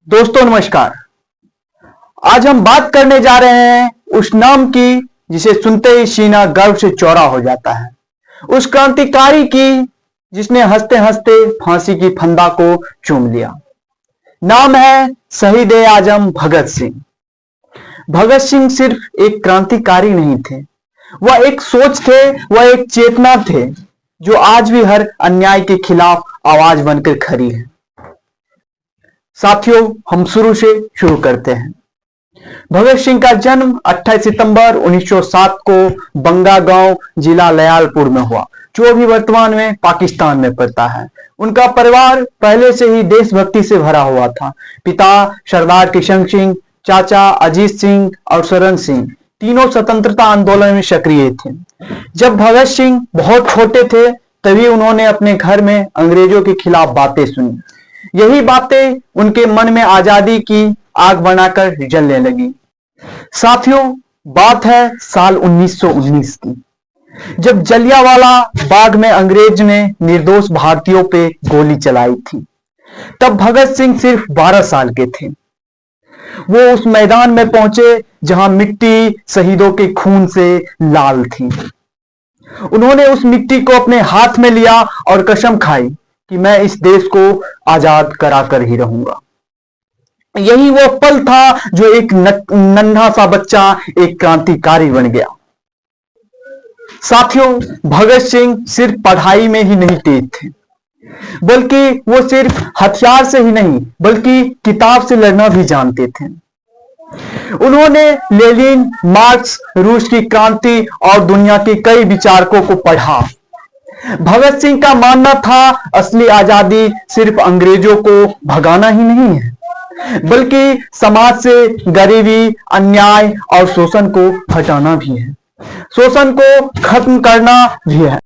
दोस्तों नमस्कार। आज हम बात करने जा रहे हैं उस नाम की जिसे सुनते ही सीना गर्व से चौड़ा हो जाता है, उस क्रांतिकारी की जिसने हंसते हंसते फांसी की फंदा को चूम लिया। नाम है शहीद ए आजम भगत सिंह। भगत सिंह सिर्फ एक क्रांतिकारी नहीं थे, वह एक सोच थे, वह एक चेतना थे जो आज भी हर अन्याय के खिलाफ आवाज बनकर खड़ी है। साथियों, हम शुरू करते हैं। भगत सिंह का जन्म 28 सितंबर 1907 को बंगा गांव जिला लयालपुर में हुआ, जो अभी वर्तमान में पाकिस्तान में पड़ता है। उनका परिवार पहले से ही देशभक्ति से भरा हुआ था। पिता सरदार किशन सिंह, चाचा अजीत सिंह और शरण सिंह तीनों स्वतंत्रता आंदोलन में सक्रिय थे। जब भगत सिंह बहुत छोटे थे तभी उन्होंने अपने घर में अंग्रेजों के खिलाफ बातें सुनी। यही बातें उनके मन में आजादी की आग बनाकर जलने लगी। साथियों, बात है साल 1919 की, जब जलियांवाला बाग में अंग्रेज ने निर्दोष भारतीयों पे गोली चलाई थी। तब भगत सिंह सिर्फ 12 साल के थे। वो उस मैदान में पहुंचे जहां मिट्टी शहीदों के खून से लाल थी। उन्होंने उस मिट्टी को अपने हाथ में लिया और कसम खाई कि मैं इस देश को आजाद कराकर ही रहूंगा। यही वो पल था जो एक नन्हा सा बच्चा एक क्रांतिकारी बन गया। साथियों, भगत सिंह सिर्फ पढ़ाई में ही नहीं तेज थे, बल्कि वो सिर्फ हथियार से ही नहीं बल्कि किताब से लड़ना भी जानते थे। उन्होंने लेनिन, मार्क्स, रूस की क्रांति और दुनिया के कई विचारकों को पढ़ा। भगत सिंह का मानना था असली आजादी सिर्फ अंग्रेजों को भगाना ही नहीं है, बल्कि समाज से गरीबी, अन्याय और शोषण को हटाना भी है, शोषण को खत्म करना भी है।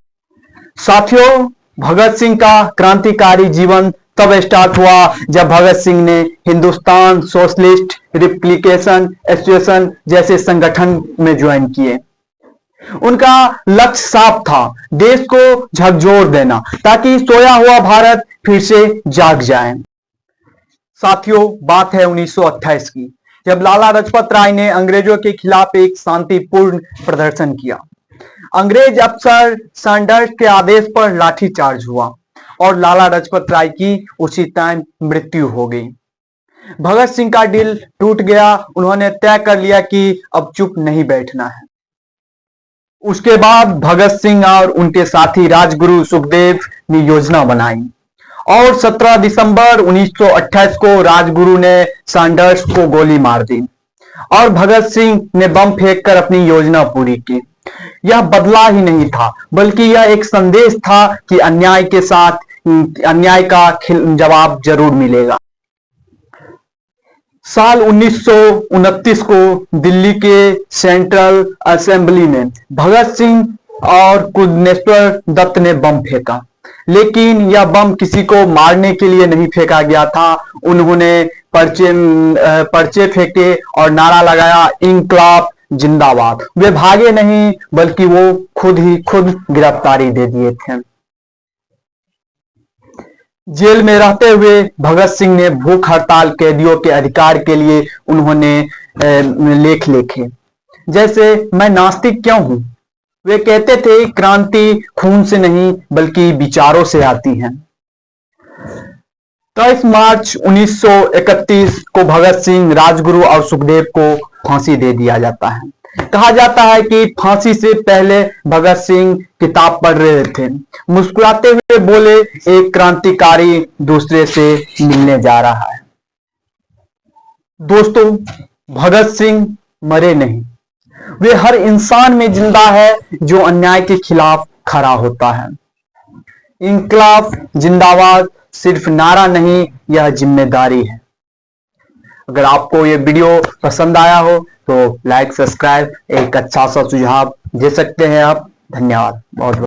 साथियों, भगत सिंह का क्रांतिकारी जीवन तब स्टार्ट हुआ जब भगत सिंह ने हिंदुस्तान सोशलिस्ट रिपब्लिकेशन एसोसिएशन जैसे संगठन में ज्वाइन किए। उनका लक्ष्य साफ था, देश को झकझोर देना ताकि सोया हुआ भारत फिर से जाग जाए। साथियों, बात है 1928 की, जब लाला लाजपत राय ने अंग्रेजों के खिलाफ एक शांतिपूर्ण प्रदर्शन किया। अंग्रेज अफसर सैंडर्स के आदेश पर लाठीचार्ज हुआ और लाला लाजपत राय की उसी टाइम मृत्यु हो गई। भगत सिंह का दिल टूट गया। उन्होंने तय कर लिया कि अब चुप नहीं बैठना है। उसके बाद भगत सिंह और उनके साथी राजगुरु सुखदेव ने योजना बनाई और 17 दिसंबर 1928 को राजगुरु ने सैंडर्स को गोली मार दी और भगत सिंह ने बम फेंककर अपनी योजना पूरी की। यह बदला ही नहीं था, बल्कि यह एक संदेश था कि अन्याय के साथ अन्याय का जवाब जरूर मिलेगा। साल 1929 को दिल्ली के सेंट्रल असेंबली में भगत सिंह और कुन्नेश्वर दत्त ने बम फेंका, लेकिन यह बम किसी को मारने के लिए नहीं फेंका गया था। उन्होंने पर्चे फेंके और नारा लगाया, इंकलाब जिंदाबाद। वे भागे नहीं, बल्कि वो खुद गिरफ्तारी दे दिए थे। जेल में रहते हुए भगत सिंह ने भूख हड़ताल कैदियों के अधिकार के लिए उन्होंने लेख लिखे, जैसे मैं नास्तिक क्यों हूं। वे कहते थे क्रांति खून से नहीं बल्कि विचारों से आती है। 23 मार्च 1931 को भगत सिंह, राजगुरु और सुखदेव को फांसी दे दिया जाता है। कहा जाता है कि फांसी से पहले भगत सिंह किताब पढ़ रहे थे। मुस्कुराते हुए बोले, एक क्रांतिकारी दूसरे से मिलने जा रहा है। दोस्तों, भगत सिंह मरे नहीं, वे हर इंसान में जिंदा है जो अन्याय के खिलाफ खड़ा होता है। इंकलाब जिंदाबाद सिर्फ नारा नहीं, यह जिम्मेदारी है। अगर आपको ये वीडियो पसंद आया हो तो लाइक, सब्सक्राइब, एक अच्छा सा सुझाव दे सकते हैं आप। धन्यवाद बहुत बहुत।